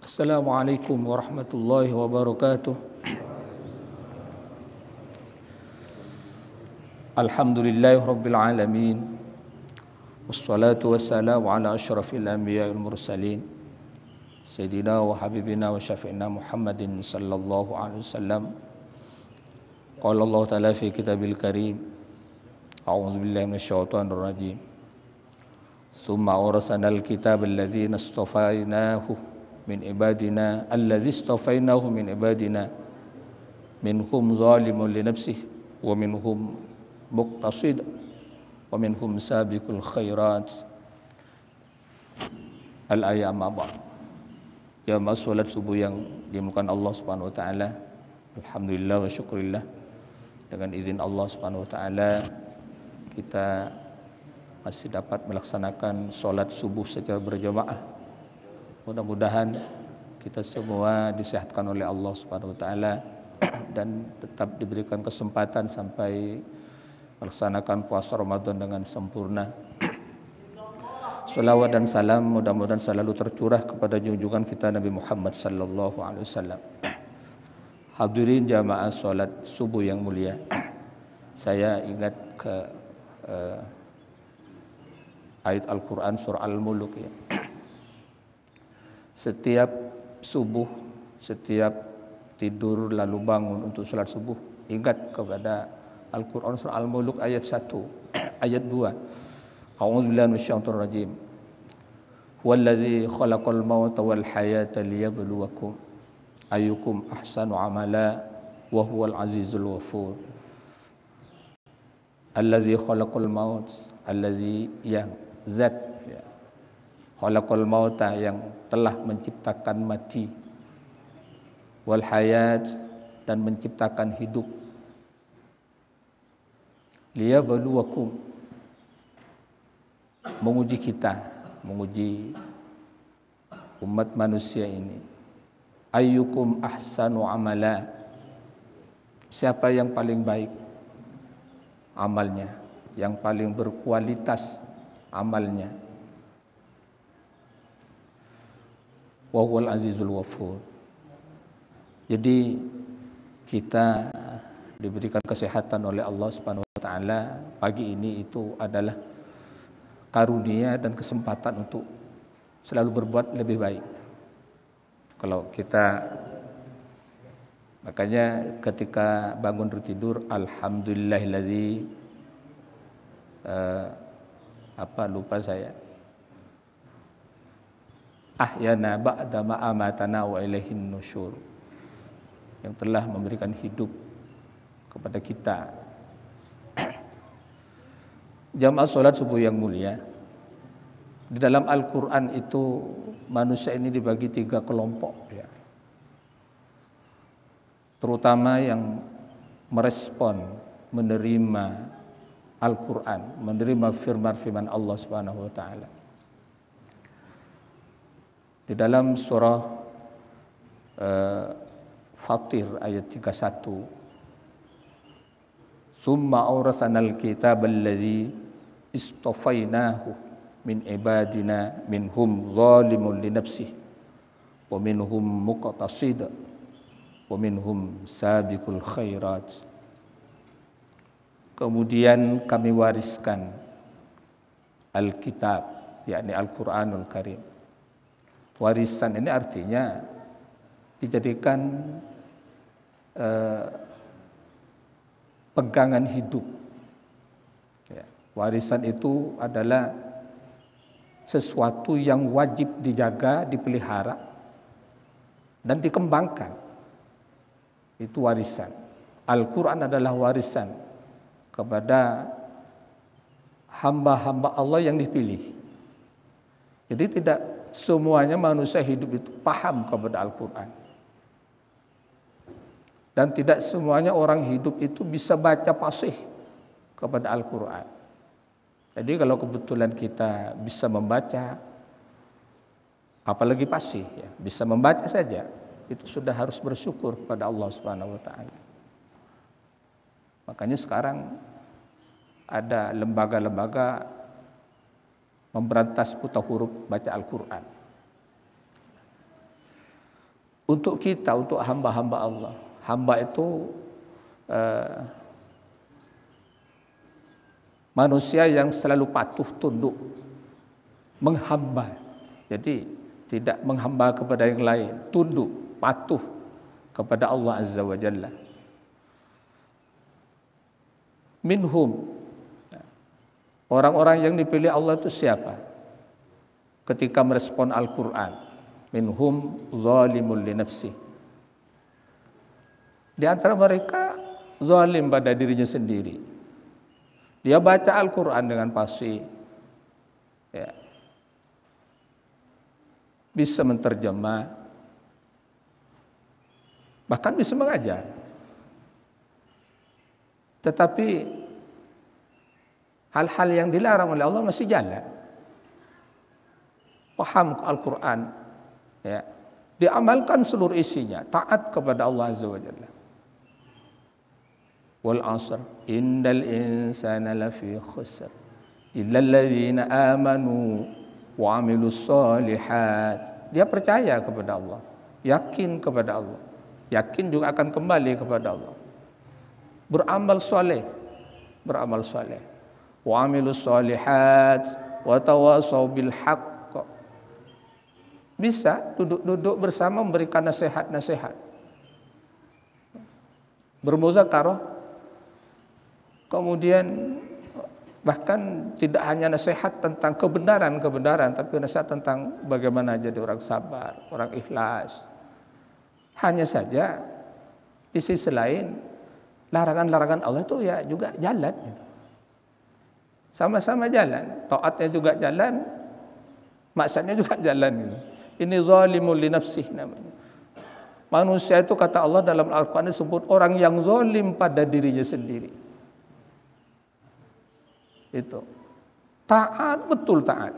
Assalamualaikum warahmatullahi wabarakatuh. Alhamdulillahi rabbil alamin. Wassalatu wassalamu ala asyrafil anbiya wal mursalin Sayyidina wa habibina wa syafi'ina Muhammadin sallallahu alaihi wasallam. Qala Allah ta'ala fi kitabil karim. A'udzu billahi minasyaitonir rajim. Tsumma awrasnal kitab allazina istafainahu min ibadina allazi istafainahu min ibadina minhum zalimun li nafsihi wa minhum muqtasid wa minhum sabiqul khairat. Al-ayat mabah. Jamaah salat subuh yang dimuliakan Allah Subhanahu wa taala. Alhamdulillah wa syukurillah. Dengan izin Allah Subhanahu wa taala kita masih dapat melaksanakan salat subuh secara berjamaah. Mudah-mudahan kita semua disehatkan oleh Allah Subhanahu wa taala dan tetap diberikan kesempatan sampai melaksanakan puasa Ramadan dengan sempurna. Salawat dan salam mudah-mudahan selalu tercurah kepada junjungan kita Nabi Muhammad sallallahu alaihi wasallam. Hadirin jamaah salat subuh yang mulia. Saya ingat ke ayat Al-Qur'an surah Al-Mulk ya. Setiap subuh, setiap tidur lalu bangun untuk salat subuh, ingat kepada Al-Qur'an surah Al-Mulk ayat 1, ayat 2. A'udzubillahi minasyaitonir rajim. Huwallazi khalaqal mauta wal hayata liyabluwakum ayyukum ahsanu amala wa huwal azizul ghafur. Allazi khalaqal maut, allazi yang zat ya. Khalaqal mauta yang telah menciptakan mati, wal hayat dan menciptakan hidup, liyabluwakum menguji kita, menguji umat manusia ini. Ayyukum ahsanu amala, siapa yang paling baik amalnya, yang paling berkualitas amalnya. Wa huwal azizul ghafur. Jadi kita diberikan kesehatan oleh Allah Subhanahu wa taala pagi ini itu adalah karunia dan kesempatan untuk selalu berbuat lebih baik. Kalau kita, makanya ketika bangun dari tidur, alhamdulillahillazi lupa saya, ahyana ba'da ma amatana wa ilaihin nusyur, yang telah memberikan hidup kepada kita. Jamaah salat subuh yang mulia, di dalam Al-Quran itu manusia ini dibagi 3 kelompok ya. Terutama yang merespon, menerima Al-Quran, menerima firman-firman Allah Subhanahu wa taala. Di dalam surah Fatir ayat 31, summa awrasanal kitab allazi istafainahu min ibadina minhum zalimun li nafsihi wa minhum muqtasid wa minhum sabiqul khairat. Kemudian kami wariskan Alkitab, yakni Al-Qur'anul Karim. Warisan ini artinya dijadikan pegangan hidup ya. Warisan itu adalah sesuatu yang wajib dijaga, dipelihara dan dikembangkan. Itu warisan. Al-Quran adalah warisan kepada hamba-hamba Allah yang dipilih. Jadi tidak semuanya manusia hidup itu paham kepada Al-Quran. Dan tidak semuanya orang hidup itu bisa baca fasih kepada Al-Quran. Jadi kalau kebetulan kita bisa membaca, apalagi fasih ya, bisa membaca saja, itu sudah harus bersyukur kepada Allah Subhanahu wa taala. Makanya sekarang ada lembaga-lembaga memberantas buta huruf baca Al-Quran. untuk kita, untuk hamba-hamba Allah. Hamba itu manusia yang selalu patuh tunduk, menghamba. Jadi tidak menghamba kepada yang lain, tunduk, patuh kepada Allah Azza wa Jalla. Minhum, orang-orang yang dipilih Allah itu siapa? Ketika merespon Al-Quran, minhum zalimun li nafsi. Di antara mereka zalim pada dirinya sendiri. Dia baca Al-Quran dengan fasih, ya, bisa menterjemah, bahkan bisa mengajar. Tetapi hal-hal yang dilarang oleh Allah masih jalan. Paham Al-Quran, ya, diamalkan seluruh isinya, taat kepada Allah Azza wa Jalla. Wal 'asr innal insana lafi khusr illa alladzina amanu wa 'amilus shalihat. Dia percaya kepada Allah, yakin kepada Allah, yakin juga akan kembali kepada Allah. Beramal soleh, beramal soleh. Wa 'amilus shalihat wa tawassaw bil haqq. Bisa duduk-duduk bersama memberikan nasihat-nasihat, bermuzakarah, kemudian bahkan tidak hanya nasihat tentang kebenaran-kebenaran, tapi nasihat tentang bagaimana jadi orang sabar, orang ikhlas. Hanya saja di sisi lain larangan-larangan Allah itu ya juga jalan, sama-sama jalan, taatnya juga jalan, maksudnya juga jalan gitu. Ini zalimul li nafsih namanya. Manusia itu kata Allah dalam Al-Quran disebut orang yang zalim pada dirinya sendiri. Itu taat, betul taat,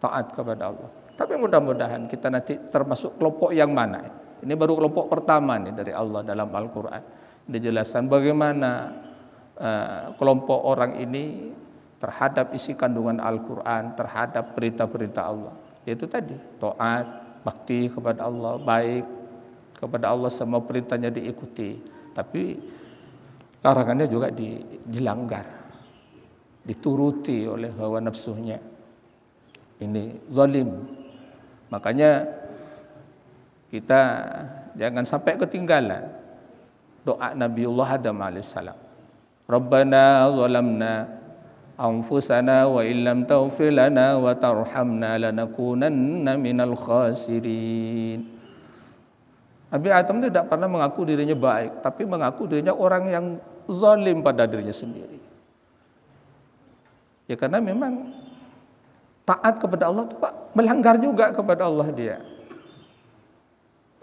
taat kepada Allah. Tapi mudah-mudahan kita nanti termasuk kelompok yang mana. Ini baru kelompok pertama nih dari Allah dalam Al-Quran. Dijelaskan bagaimana kelompok orang ini terhadap isi kandungan Al-Quran, terhadap perintah-perintah Allah. Yaitu tadi, taat, bakti kepada Allah, baik kepada Allah, semua perintahnya diikuti. Tapi larangannya juga dilanggar, dituruti oleh hawa nafsunya. Ini zalim. Makanya kita jangan sampai ketinggalan doa Nabiullah Adam alaihissalam. Rabbana zalamna anfusana wa illam taghfir lana wa tarhamna lanakunanna minal khasirin. Nabi Adam tidak pernah mengaku dirinya baik, tapi mengaku dirinya orang yang zalim pada dirinya sendiri. Ya karena memang taat kepada Allah itu Pak, melanggar juga kepada Allah dia.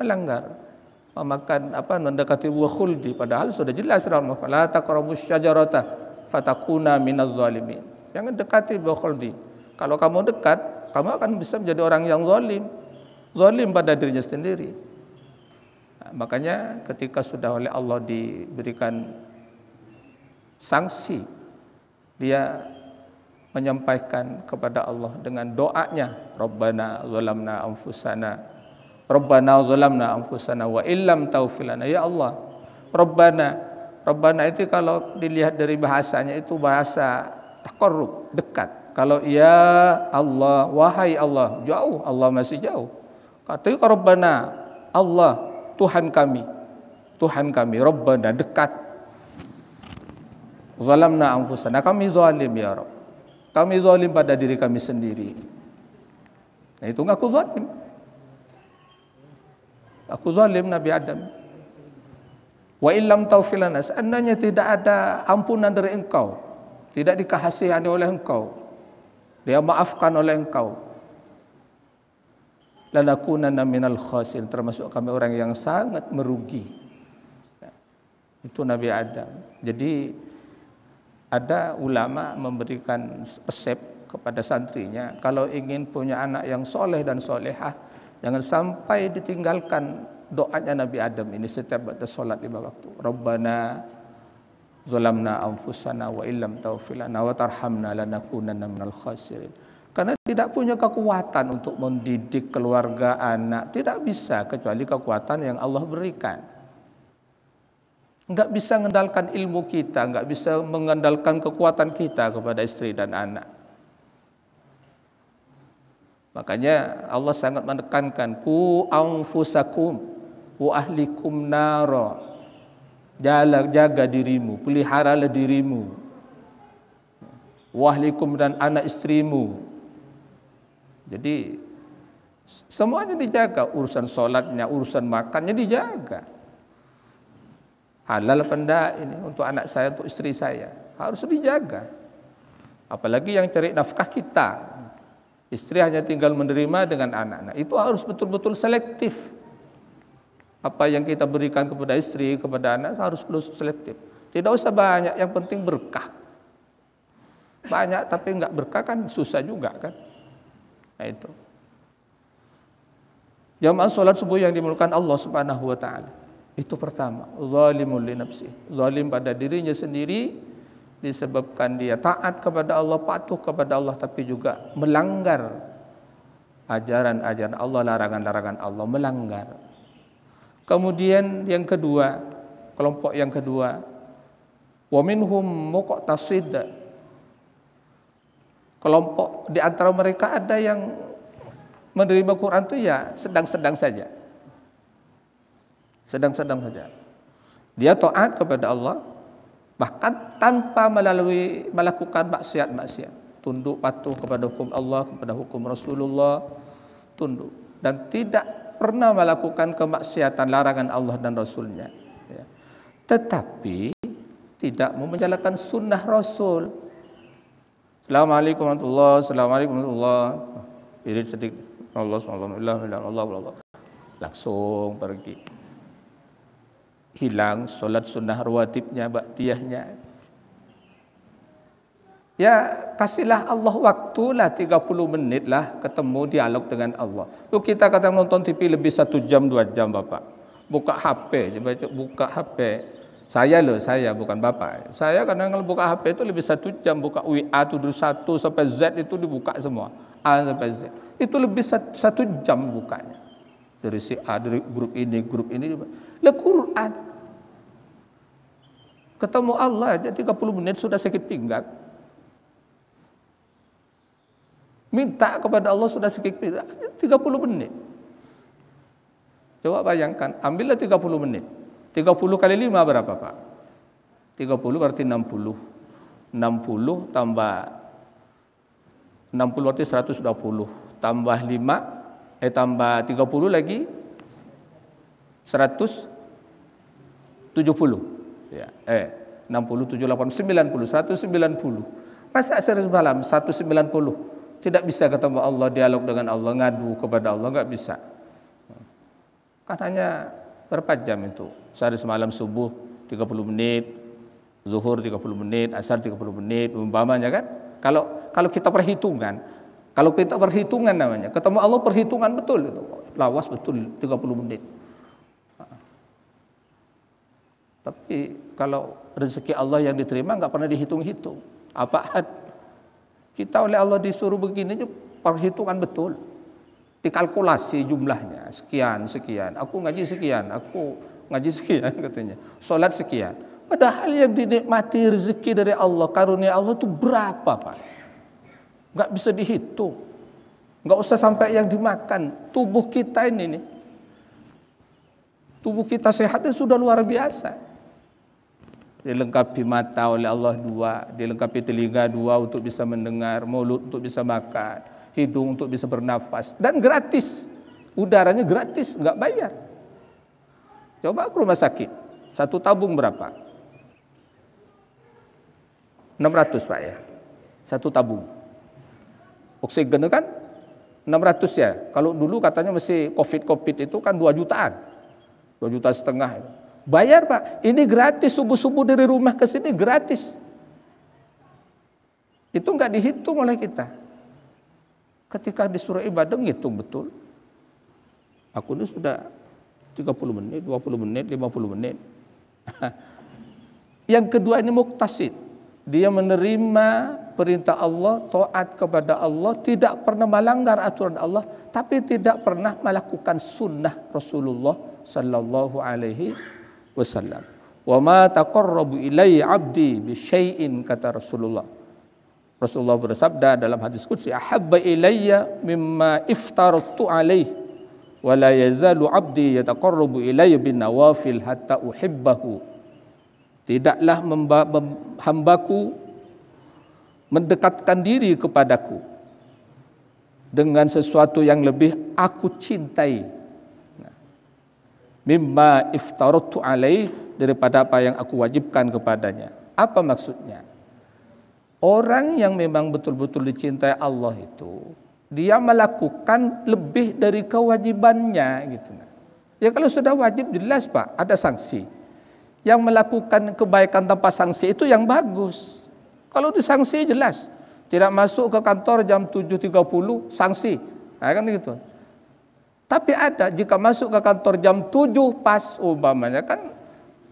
Melanggar. Memakan mendekati buah khuldi, padahal sudah jelas dalam Al-Qur'an, la taqrabus syajarata fatakuna minaz zalimin. Jangan dekati buah khuldi. Kalau kamu dekat, kamu akan bisa menjadi orang yang zalim. Zalim pada dirinya sendiri. Nah, makanya ketika sudah oleh Allah diberikan sanksi, dia menyampaikan kepada Allah dengan doanya, Rabbana zalamna anfusana Rabbana zalamna anfusana wa illam taghfir lana. Ya Allah, Rabbana itu kalau dilihat dari bahasanya itu bahasa taqarrub, dekat. Kalau ya Allah, wahai Allah, jauh, Allah masih jauh. Kata Rabbana, Allah, Tuhan kami, Rabbana, dekat. Zalamna anfusana, kami zalim ya Rabb. Kami zalim pada diri kami sendiri. Nah, itu ngaku zalim. Aku zalim Nabi Adam. Wa illam taghfir lana, seandainya tidak ada ampunan dari engkau, tidak dikasihani oleh engkau, dia maafkan oleh engkau, lanakunanna minal khasirin, termasuk kami orang yang sangat merugi. Itu Nabi Adam. Jadi ada ulama memberikan resep kepada santrinya, kalau ingin punya anak yang soleh dan solehah, jangan sampai ditinggalkan doanya Nabi Adam ini setiap baca salat 5 waktu. Rabbana zalamna anfusana wa illam taghfir lana wa tarhamna lanakunanna minal khasirin. Karena tidak punya kekuatan untuk mendidik keluarga, anak. Tidak bisa kecuali kekuatan yang Allah berikan. Enggak bisa mengandalkan ilmu kita, enggak bisa mengandalkan kekuatan kita kepada istri dan anak. Makanya Allah sangat menekankan, ku anfusakum wa ahlikum nara. Jaga dirimu, peliharalah dirimu. Wa ahlikum dan anak istrimu. Jadi semuanya dijaga, urusan sholatnya, urusan makannya dijaga. Halal pendak ini untuk anak saya, untuk istri saya, harus dijaga. Apalagi yang cari nafkah kita. Istri hanya tinggal menerima dengan anak-anak. Itu harus betul-betul selektif. Apa yang kita berikan kepada istri, kepada anak harus perlu selektif. Tidak usah banyak, yang penting berkah. Banyak tapi enggak berkah kan susah juga kan. Nah itu. Jamaah salat subuh yang dimulakan Allah Subhanahu wa taala. Itu pertama, zalimul li nafsi. Zalim pada dirinya sendiri disebabkan dia taat kepada Allah, patuh kepada Allah, tapi juga melanggar ajaran-ajaran Allah, larangan-larangan Allah, melanggar. Kemudian yang kedua, kelompok yang kedua, wa minhum muqtasid. Kelompok di antara mereka ada yang menerima Quran itu ya sedang-sedang saja. Sedang-sedang saja. Dia taat kepada Allah, bahkan tanpa melakukan maksiat-maksiat. Tunduk patuh kepada hukum Allah, kepada hukum Rasulullah, tunduk. Dan tidak pernah melakukan kemaksiatan, larangan Allah dan Rasulnya. Ya. Tetapi tidak mau menjalankan sunnah Rasul. Assalamualaikum warahmatullahi wabarakatuh. Assalamualaikum warahmatullahi wabarakatuh. Irit sedikit. Allah. Langsung pergi. Hilang solat sunnah rawatibnya, baktiyahnya. Ya kasihlah Allah waktulah 30 menit lah ketemu dialog dengan Allah. Tuh kita kadang nonton TV lebih 1 jam 2 jam Bapak. Buka HP, buka HP. Saya bukan Bapak. Saya kadang kalau buka HP itu lebih 1 jam, buka WA itu dari 1 sampai Z itu dibuka semua. A sampai Z. Itu lebih 1 jam bukanya. Dari si A, dari grup ini. Lah Quran. Ketemu Allah aja 30 menit sudah sakit pinggang. Minta kepada Allah sudah sakit pinggang 30 menit. Coba bayangkan, ambillah 30 menit. 30 kali 5 berapa Pak? 30 berarti 60. 60 tambah 60 berarti 120. Tambah 5, tambah 30 lagi 170. Ya, 60, 78, 90, 190. Masa sehari malam 190 tidak bisa ketemu Allah, dialog dengan Allah, ngadu kepada Allah, enggak bisa. Kan hanya berapa jam itu? Sehari semalam subuh 30 menit, zuhur 30 menit, asar 30 menit, umpamanya kan? Kalau kita perhitungan, namanya, ketemu Allah perhitungan betul itu. Lawas betul 30 menit. Tapi kalau rezeki Allah yang diterima enggak pernah dihitung-hitung. Apaan? Kita oleh Allah disuruh begini aja perhitungan betul. Dikalkulasi jumlahnya sekian. Aku ngaji sekian katanya. Salat sekian. Padahal yang dinikmati rezeki dari Allah, karunia Allah itu berapa, Pak? Enggak bisa dihitung. Enggak usah sampai yang dimakan. Tubuh kita ini nih. Tubuh kita sehatnya sudah luar biasa. Dilengkapi mata oleh Allah 2, dilengkapi telinga 2 untuk bisa mendengar, mulut untuk bisa makan, hidung untuk bisa bernafas, dan gratis. Udaranya gratis, enggak bayar. Coba ke rumah sakit, 1 tabung berapa? 600 Pak ya, 1 tabung. Oksigen itu kan 600 ya. Kalau dulu katanya masih COVID itu kan 2 jutaan, 2,5 juta. Bayar Pak, ini gratis, subuh-subuh dari rumah ke sini gratis. Itu enggak dihitung oleh kita. Ketika disuruh ibadah ngitung betul. Aku ini sudah 30 menit, 20 menit, 50 menit. Yang kedua ini muqtasid. Dia menerima perintah Allah, taat kepada Allah, tidak pernah melanggar aturan Allah, tapi tidak pernah melakukan sunnah Rasulullah sallallahu alaihi wasallam. Wa ma taqarrabu ilayya 'abdi bi syai'in, kata Rasulullah. Rasulullah bersabda dalam hadis qudsi, ahabba ilayya mimma iftaratu alaihi wa la yazalu 'abdi yataqarrabu ilayya bin nawafil hatta uhibbahu. Tidaklah hambaku mendekatkan diri kepadaku dengan sesuatu yang lebih aku cintai, mimma iftaratu alaih, daripada apa yang aku wajibkan kepadanya. Apa maksudnya? Orang yang memang betul-betul dicintai Allah itu, dia melakukan lebih dari kewajibannya gitu. Ya kalau sudah wajib jelas Pak, ada sanksi. Yang melakukan kebaikan tanpa sanksi itu yang bagus. Kalau disanksi jelas, tidak masuk ke kantor jam 7.30 sanksi, nah, kan gitu. Tapi ada jika masuk ke kantor jam 7 pas umpamanya, kan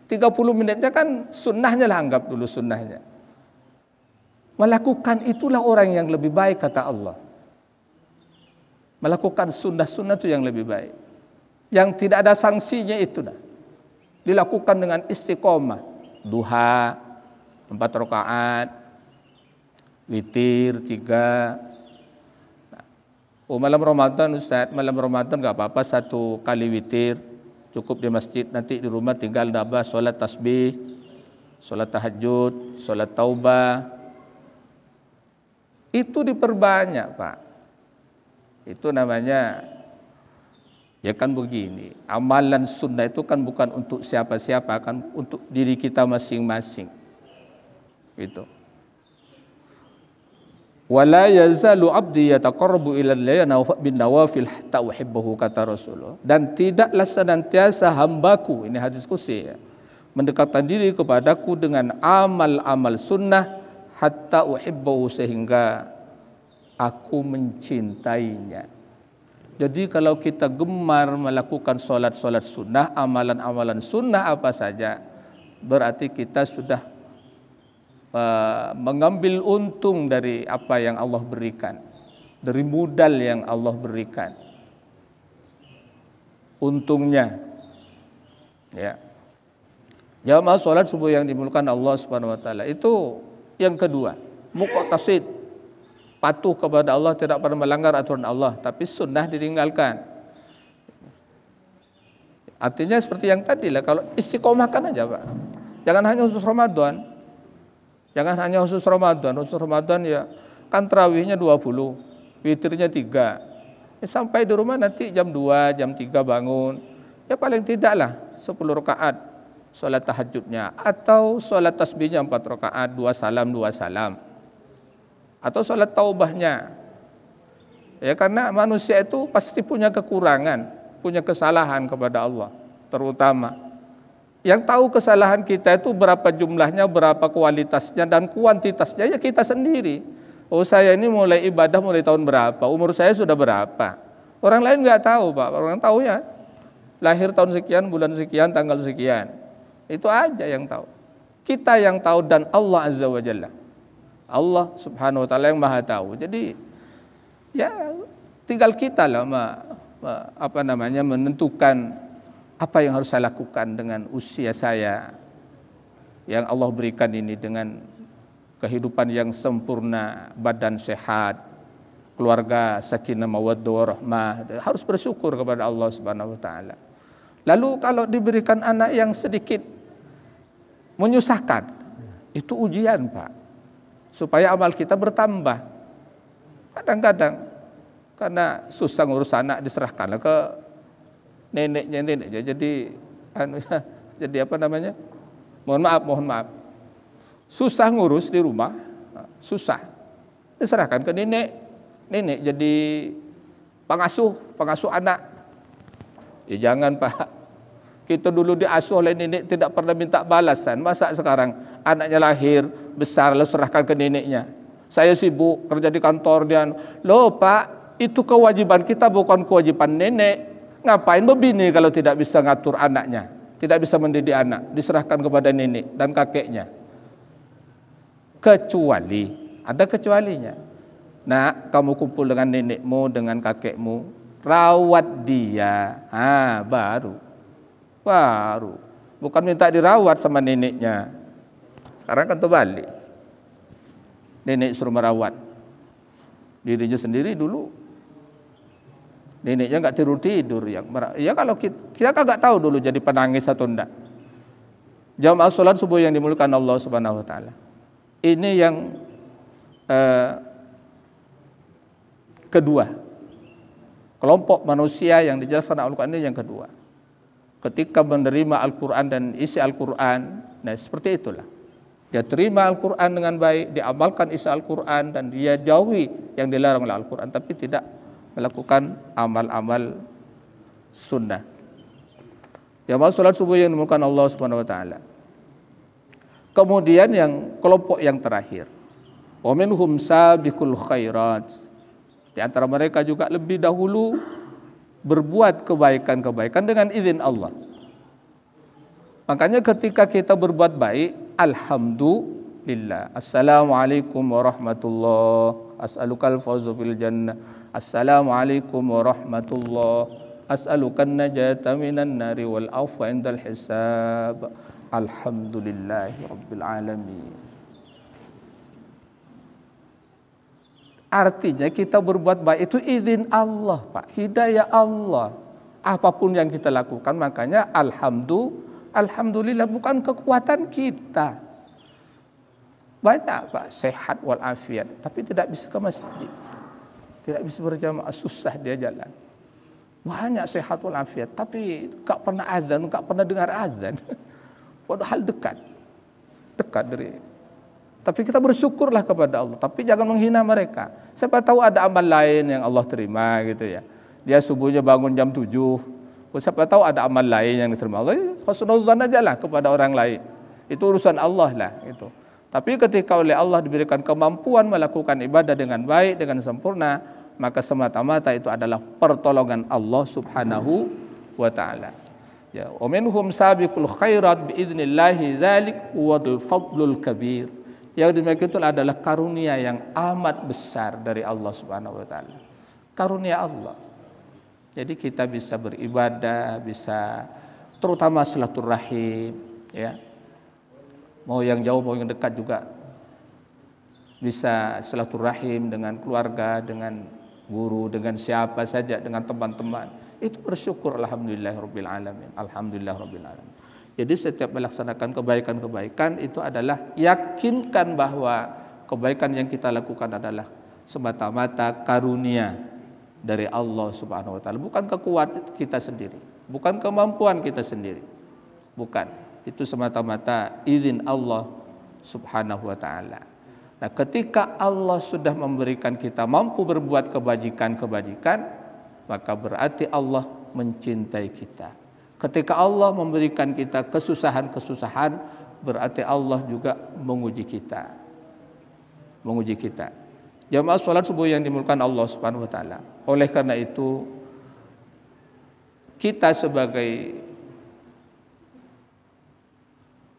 30 menitnya kan sunnahnya lah, anggap dulu sunnahnya. Melakukan itulah orang yang lebih baik, kata Allah. Melakukan sunnah-sunnah itu yang lebih baik. Yang tidak ada sanksinya itu dah. Dilakukan dengan istiqomah, duha 4 rakaat, witir 3. Malam Ramadan Ustaz, malam Ramadan enggak apa-apa 1 kali witir, cukup di masjid, nanti di rumah tinggal nambah salat tasbih, salat tahajud, salat taubah. Itu diperbanyak, Pak. Itu namanya, ya kan begini, amalan sunnah itu kan bukan untuk siapa-siapa, kan untuk diri kita masing-masing. Gitu. Wala yazalu 'abdi yataqarrabu ilayya bin nawafil hatta uhibbahu, kata Rasulullah. Dan tidaklah senantiasa hambaku, ini hadis qudsi ya, mendekatkan diri kepadaku dengan amal-amal sunnah hatta uhibbahu, sehingga aku mencintainya. Jadi kalau kita gemar melakukan solat-solat sunnah, amalan-amalan sunnah apa saja, berarti kita sudah mengambil untung dari apa yang Allah berikan, dari modal yang Allah berikan. Untungnya, ya. Jamaah solat subuh yang dimulakan Allah Subhanahu Wa Taala itu yang kedua, muqtasid, patuh kepada Allah, tidak pernah melanggar aturan Allah, tapi sunnah ditinggalkan. Artinya seperti yang tadi lah, kalau istiqomahkan aja Pak. Jangan hanya khusus Ramadan. Jangan hanya khusus Ramadan. Khusus Ramadan ya kan tarawihnya 20, witirnya 3. Ya, sampai di rumah nanti jam 2, jam 3 bangun. Ya paling tidaklah 10 rakaat salat tahajudnya, atau salat tasbihnya 4 rakaat, 2 salam 2 salam. Atau salat taubahnya. Ya karena manusia itu pasti punya kekurangan, punya kesalahan kepada Allah, terutama. Yang tahu kesalahan kita itu berapa jumlahnya, berapa kualitasnya dan kuantitasnya ya kita sendiri. Oh saya ini mulai ibadah mulai tahun berapa, umur saya sudah berapa. Orang lain nggak tahu Pak, orang tahu ya lahir tahun sekian, bulan sekian, tanggal sekian. Itu aja yang tahu. Kita yang tahu dan Allah Azza wa Jalla. Allah Subhanahu Wa Taala yang Maha tahu. Jadi ya tinggal kita lah menentukan apa yang harus saya lakukan dengan usia saya yang Allah berikan ini, dengan kehidupan yang sempurna, badan sehat, keluarga sakinah mawaddah warahmah. Harus bersyukur kepada Allah Subhanahu Wa Taala. Lalu kalau diberikan anak yang sedikit menyusahkan, itu ujian Pak, supaya amal kita bertambah. Kadang-kadang karena susah ngurus anak, diserahkanlah ke neneknya, jadi apa namanya? Mohon maaf. Susah ngurus di rumah, susah. Diserahkan ke nenek jadi pengasuh anak. Ya jangan Pak. Kita dulu diasuh oleh nenek tidak pernah minta balasan. Masa sekarang anaknya lahir, besar lalu serahkan ke neneknya. Saya sibuk kerja di kantor dan loh Pak, itu kewajiban kita bukan kewajiban nenek. Ngapain begini kalau tidak bisa ngatur anaknya, tidak bisa mendidik anak, diserahkan kepada nenek dan kakeknya. kecuali, ada kecualinya. Nak, kamu kumpul dengan nenekmu, dengan kakekmu, rawat dia, baru. Bukan minta dirawat sama neneknya. Sekarang kan terbalik, nenek suruh merawat dirinya sendiri dulu. Neneknya nggak tidur yang ya, kalau kita kan nggak tahu dulu jadi penangis atau enggak. Jamaah sholat subuh yang dimuliakan Allah Subhanahu wa taala. Ini yang kedua. Kelompok manusia yang dijelaskan Al-Qur'an ini yang kedua. Ketika menerima Al-Qur'an dan isi Al-Qur'an, nah seperti itulah. Dia terima Al-Qur'an dengan baik, diamalkan isi Al-Qur'an, dan dia jauhi yang dilarang oleh Al-Qur'an, tapi tidak melakukan amal-amal sunnah. Jamaah salat subuh yang dimuliakan Allah Subhanahu wa taala. Kemudian yang kelompok yang terakhir, wa minhum sabiqul khairat. Di antara mereka juga lebih dahulu berbuat kebaikan-kebaikan dengan izin Allah. Makanya ketika kita berbuat baik, alhamdulillah. Assalamualaikum warahmatullahi, as'alukal fawza bil jannah. Assalamualaikum warahmatullahi, as'alukan najata minan nari wal afwa indal hisab. Alhamdulillahi rabbil alamin. Artinya kita berbuat baik itu izin Allah, Pak, hidayah Allah. Apapun yang kita lakukan, makanya alhamdulillah, bukan kekuatan kita. Banyak, Pak, sehat walafiat, tapi tidak bisa ke masjid, tidak bisa berjamaah, susah dia jalan. Banyak sehat walafiat, tapi tak pernah azan, tak pernah dengar azan. Padahal dekat dari. Tapi kita bersyukurlah kepada Allah, tapi jangan menghina mereka. Siapa tahu ada amal lain yang Allah terima gitu ya. Dia subuhnya bangun jam 7. Siapa tahu ada amal lain yang diterima Allah. Husnuzan aja lah kepada orang lain. Itu urusan Allah lah itu. Tapi ketika oleh Allah diberikan kemampuan melakukan ibadah dengan baik, dengan sempurna, maka semata-mata itu adalah pertolongan Allah Subhanahu wa taala. Ya, wa minhum sabiqul khairat biiznillahi dzalik wal fadlul kabir. Yang demikian itu adalah karunia yang amat besar dari Allah Subhanahu wa taala. Karunia Allah. Jadi kita bisa beribadah, bisa terutama silaturahim, ya. Mau yang jauh mau yang dekat juga bisa silaturahim dengan keluarga, dengan guru, dengan siapa saja, dengan teman-teman. Itu bersyukur alhamdulillahirabbil alamin. Alhamdulillahirabbil alamin. Jadi setiap melaksanakan kebaikan-kebaikan itu adalah yakinkan bahwa kebaikan yang kita lakukan adalah semata-mata karunia dari Allah Subhanahu wa taala, bukan kekuatan kita sendiri, bukan kemampuan kita sendiri. Bukan. Itu semata-mata izin Allah Subhanahu wa taala. Nah, ketika Allah sudah memberikan kita mampu berbuat kebajikan-kebajikan, maka berarti Allah mencintai kita. Ketika Allah memberikan kita kesusahan-kesusahan, berarti Allah juga menguji kita. Menguji kita. Jamaah salat subuh yang dimuliakan Allah Subhanahu wa taala. Oleh karena itu, kita sebagai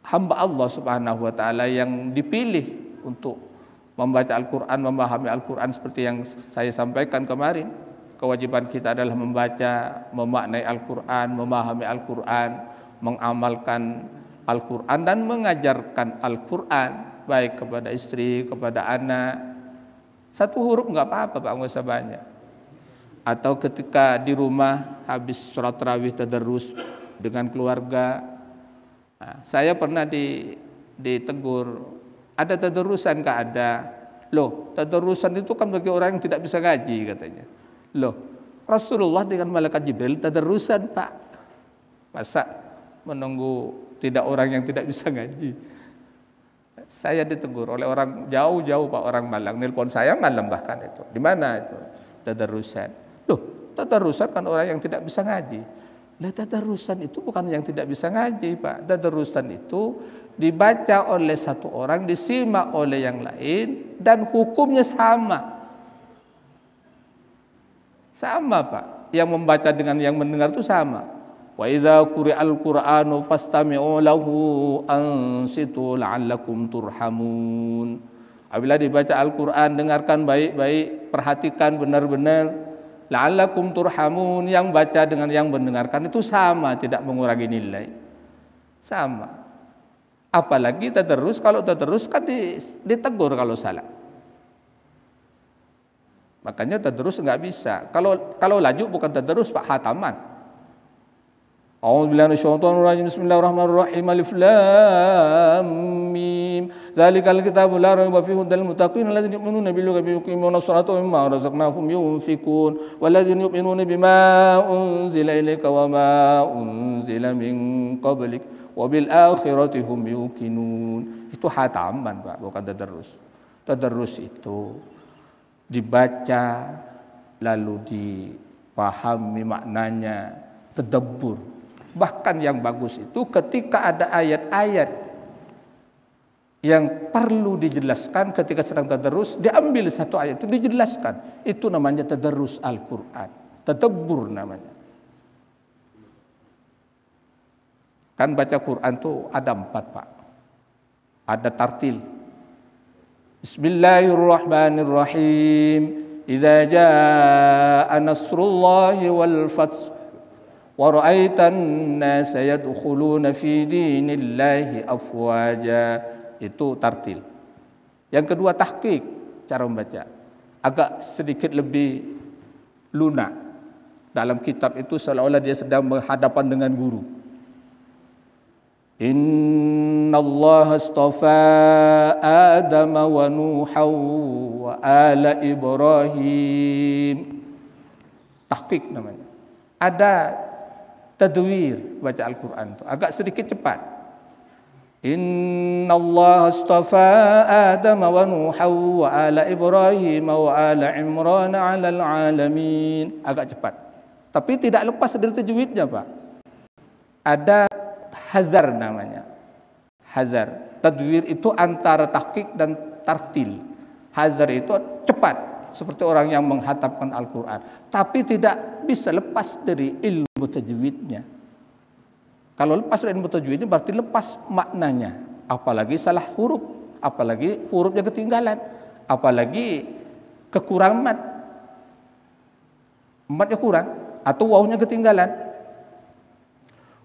hamba Allah Subhanahu wa taala yang dipilih untuk membaca Al-Qur'an, memahami Al-Qur'an seperti yang saya sampaikan kemarin. Kewajiban kita adalah membaca, memaknai Al-Qur'an, memahami Al-Qur'an, mengamalkan Al-Qur'an dan mengajarkan Al-Qur'an baik kepada istri, kepada anak. Satu huruf enggak apa-apa, Pak, enggak usah banyak. Atau ketika di rumah habis sholat tarawih tadarrus dengan keluarga. Nah, saya pernah ditegur, ada tadarrusan enggak? Ada. Loh, tadarrusan itu kan bagi orang yang tidak bisa ngaji katanya. Loh, Rasulullah dengan malaikat Jibril tadarrusan, Pak. Masa menunggu tidak orang yang tidak bisa ngaji? Saya ditegur oleh orang jauh-jauh, Pak, orang Malang. Nelpon saya malam bahkan itu. Di mana itu? Tadarrusan. Loh, tadarrusan kan orang yang tidak bisa ngaji. Lah, tadarrusan itu bukan yang tidak bisa ngaji, Pak. Tadarrusan itu dibaca oleh satu orang, disimak oleh yang lain, dan hukumnya sama. Sama, Pak. Yang membaca dengan yang mendengar itu sama. Wa idza quri'al Qur'anu fastami'u lahu ansitu la'allakum turhamun. Apabila dibaca Al-Quran, dengarkan baik-baik, perhatikan benar-benar. La'allakum turhamun, yang baca dengan yang mendengarkan itu sama, tidak mengurangi nilai. Sama. Apalagi tadarrus, kalau tadarrus kan ditegur kalau salah. Makanya tadarrus enggak bisa. Kalau laju bukan tadarrus, Pak, hataman. A'udzubillahi minasyaitonir rajim. Bismillahirrahmanirrahim. Alif lam mim. Dzalikal kitabu la raiba fihi hudal muttaqin alladzina yu'minuna bil ghaibi wa yuqimuna as-salata wa mimma razaqnahum yunfikun walladzina yu'minuna bima unzila ilaika wa ma unzila min qablik wa bil akhirati hum yuqinun. Itu hataman, Pak, bukan tadarrus. Tadarrus itu dibaca lalu dipahami maknanya, tadabbur. Bahkan yang bagus itu ketika ada ayat-ayat yang perlu dijelaskan ketika sedang tadarrus, diambil satu ayat itu dijelaskan. Itu namanya tadarrus Al-Quran, tadabbur namanya. Kan baca Quran tuh ada 4, Pak. Ada tartil. Bismillahirrahmanirrahim. Idza jaa nasrullahi wal fath wa ra'aitan nasa yadkhuluna fi dinillahi afwaja. Itu tartil. Yang kedua tahqiq, cara membaca. Agak sedikit lebih lunak. Dalam kitab itu seolah-olah dia sedang berhadapan dengan guru. Innallaha astafa Adam wa Nuha wa ala Ibrahim. Tahqiq namanya. Ada tadwir baca Al-Quran itu agak sedikit cepat. Innallaha astafa Adam wa Nuha wa ala Ibrahim wa ala Imran 'alal 'alamin. Agak cepat. Tapi tidak lepas dari tajwidnya, Pak. Ada hazar namanya. Hazar. Tadwir itu antara tahqiq dan tartil. Hazar itu cepat, seperti orang yang menghatamkan Al-Quran, tapi tidak bisa lepas dari ilmu tajwidnya. Kalau lepas dari ilmu tajwidnya berarti lepas maknanya. Apalagi salah huruf, apalagi hurufnya ketinggalan, apalagi kekurangan mat. Matnya kurang atau wawunya ketinggalan.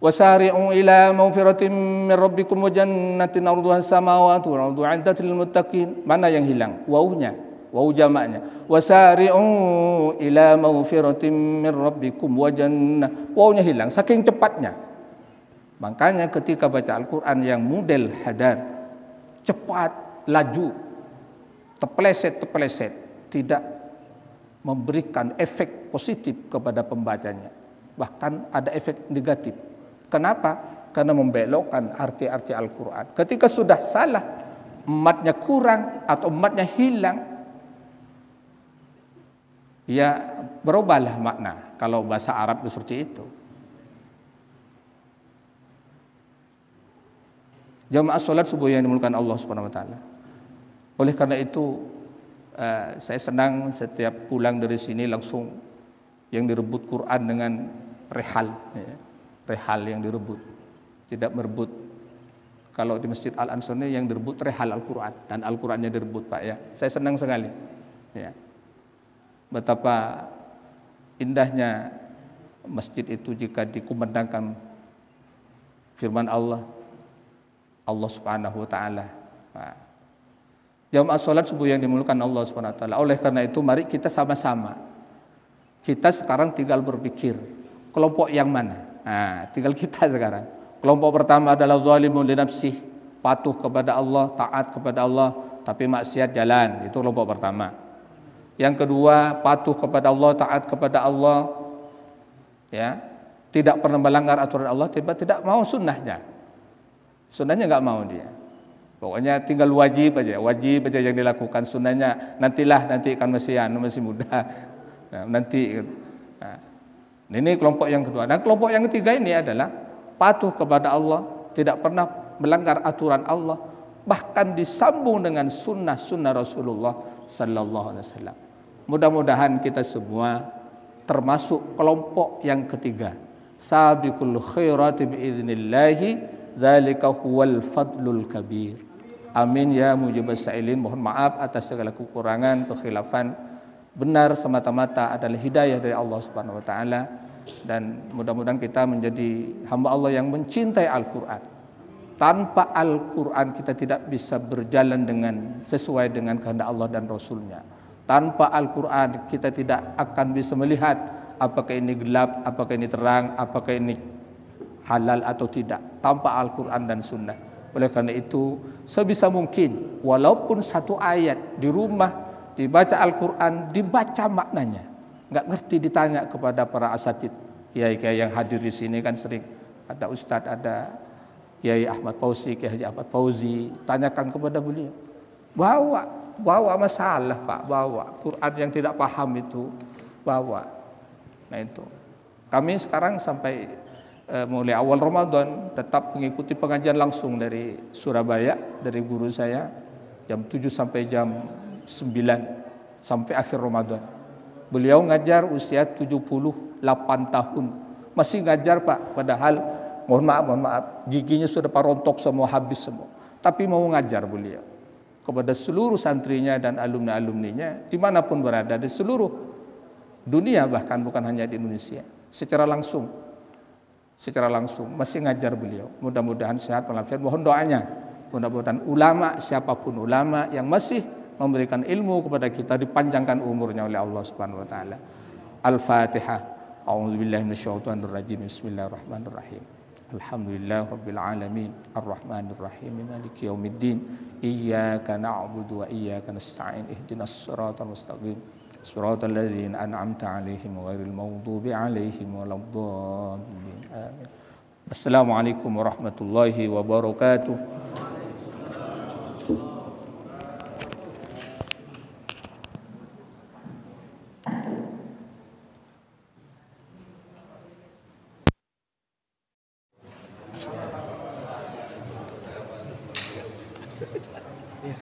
Wasari'u ila maghfiratin min rabbikum wa jannatin 'arduha as-samawati wal ardu 'iddat lil muttaqin. Mana yang hilang? Wawunya. Wawu jamaknya. Wasari'u ila maghfiratin min rabbikum wa jannah. Wawunya hilang saking cepatnya. Makanya ketika baca Al-Quran yang model hadar, cepat, laju, terpeleset, tidak memberikan efek positif kepada pembacanya. Bahkan ada efek negatif. Kenapa? Karena membelokkan arti-arti Al-Quran. Ketika sudah salah, matnya kurang atau matnya hilang, ya berubahlah makna. Kalau bahasa Arab itu seperti itu. Jamaah salat subuh yang dimulakan Allah Subhanahu wa taala. Oleh karena itu saya senang setiap pulang dari sini langsung yang direbut Quran dengan rehal, ya. Rehal yang direbut, tidak merebut. Kalau di Masjid Al-Ansar ini yang direbut rehal Al-Quran dan Al-Qurannya direbut, Pak, ya. Saya senang sekali, ya. Betapa indahnya masjid itu jika dikumandangkan firman Allah Subhanahu wa taala. Jamaah salat subuh yang dimulakan Allah Subhanahu wa taala. Oleh karena itu mari kita sama-sama. Kita sekarang tinggal berpikir kelompok yang mana. Nah, tinggal kita sekarang. Kelompok pertama adalah zalimun li nafsih, patuh kepada Allah, taat kepada Allah, tapi maksiat jalan. Itu kelompok pertama. Yang kedua, patuh kepada Allah, taat kepada Allah, ya, tidak pernah melanggar aturan Allah, tidak mau sunnahnya. Sunnahnya nggak mau dia. Pokoknya tinggal wajib aja yang dilakukan. Sunnahnya nanti kan masih muda, nah, nanti. Nah, ini kelompok yang kedua. Dan kelompok yang ketiga ini adalah patuh kepada Allah, tidak pernah melanggar aturan Allah, bahkan disambung dengan sunnah Rasulullah Sallallahu Alaihi Wasallam. Mudah-mudahan kita semua termasuk kelompok yang ketiga. Sabiqul khairati biiznillahi, zalika huwal fadlul kabir. Amin ya mujibas sa'ilin. Mohon maaf atas segala kekurangan, kekhilafan. Benar semata-mata adalah hidayah dari Allah Subhanahu wa taala, dan mudah-mudahan kita menjadi hamba Allah yang mencintai Al-Qur'an. Tanpa Al-Quran kita tidak bisa berjalan sesuai dengan kehendak Allah dan Rasulnya. Tanpa Al-Quran kita tidak akan bisa melihat apakah ini gelap, apakah ini terang, apakah ini halal atau tidak. Tanpa Al-Quran dan Sunnah. Oleh karena itu sebisa mungkin walaupun satu ayat di rumah dibaca Al-Quran, dibaca maknanya. Nggak ngerti ditanya kepada para asatid. Kiai-kiai yang hadir di sini kan sering ada ustadz, ada Kiai Ahmad Fauzi, Kiai Haji Ahmad Fauzi, tanyakan kepada beliau. Bawa masalah Pak, bawa Quran yang tidak paham itu, bawa. Nah itu, kami sekarang sampai mulai awal Ramadan tetap mengikuti pengajian langsung dari Surabaya, dari guru saya, jam 7 sampai jam 9 sampai akhir Ramadan. Beliau ngajar usia 78 tahun, masih ngajar Pak, padahal mohon maaf, giginya sudah parontok semua, habis semua. Tapi mau ngajar beliau kepada seluruh santrinya dan alumni-alumninya dimanapun berada di seluruh dunia, bahkan bukan hanya di Indonesia. Secara langsung masih ngajar beliau. Mudah-mudahan sehat walafiat. Mohon doanya. Mudah-mudahan ulama, siapapun ulama yang masih memberikan ilmu kepada kita, dipanjangkan umurnya oleh Allah Subhanahu wa taala. Al-Fatihah. A'udzubillahi minasyaitonir rajim. Bismillahirrahmanirrahim. Alhamdulillah Rabbil Alamin Ar-Rahmanir Rahim Maliki Yawmiddin Iyyaka na'budu wa iyyaka nasta'in Ihdinas siratal mustaqim Siratal ladzina an'amta 'alaihim ghairil maghdubi 'alaihim waladdallin. Amin. Assalamualaikum warahmatullahi wabarakatuh.